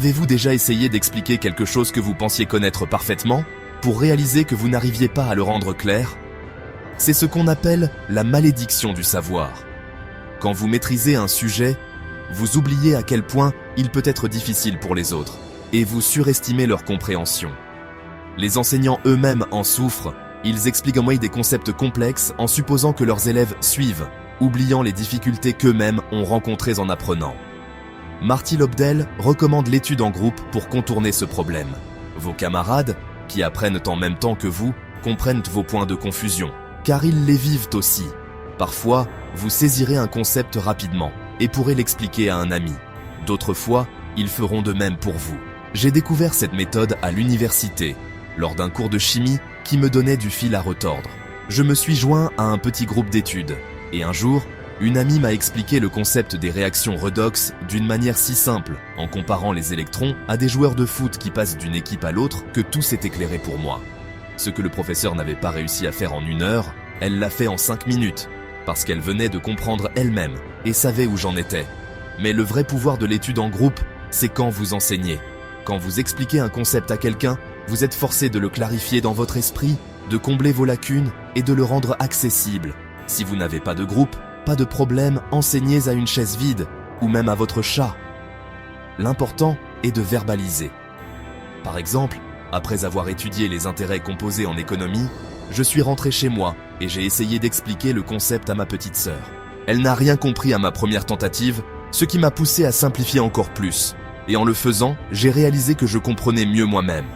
Avez-vous déjà essayé d'expliquer quelque chose que vous pensiez connaître parfaitement, pour réaliser que vous n'arriviez pas à le rendre clair? C'est ce qu'on appelle la malédiction du savoir. Quand vous maîtrisez un sujet, vous oubliez à quel point il peut être difficile pour les autres, et vous surestimez leur compréhension. Les enseignants eux-mêmes en souffrent, ils expliquent en moyenne des concepts complexes en supposant que leurs élèves suivent, oubliant les difficultés qu'eux-mêmes ont rencontrées en apprenant. Marty Lobdell recommande l'étude en groupe pour contourner ce problème. Vos camarades, qui apprennent en même temps que vous, comprennent vos points de confusion, car ils les vivent aussi. Parfois, vous saisirez un concept rapidement et pourrez l'expliquer à un ami. D'autres fois, ils feront de même pour vous. J'ai découvert cette méthode à l'université, lors d'un cours de chimie qui me donnait du fil à retordre. Je me suis joint à un petit groupe d'études, et un jour, une amie m'a expliqué le concept des réactions redox d'une manière si simple, en comparant les électrons à des joueurs de foot qui passent d'une équipe à l'autre, que tout s'est éclairé pour moi. Ce que le professeur n'avait pas réussi à faire en 1 heure, elle l'a fait en 5 minutes, parce qu'elle venait de comprendre elle-même et savait où j'en étais. Mais le vrai pouvoir de l'étude en groupe, c'est quand vous enseignez. Quand vous expliquez un concept à quelqu'un, vous êtes forcé de le clarifier dans votre esprit, de combler vos lacunes et de le rendre accessible. Si vous n'avez pas de groupe, pas de problème, enseignez à une chaise vide ou même à votre chat. L'important est de verbaliser. Par exemple, après avoir étudié les intérêts composés en économie, je suis rentré chez moi et j'ai essayé d'expliquer le concept à ma petite sœur. Elle n'a rien compris à ma première tentative, ce qui m'a poussé à simplifier encore plus. Et en le faisant, j'ai réalisé que je comprenais mieux moi-même.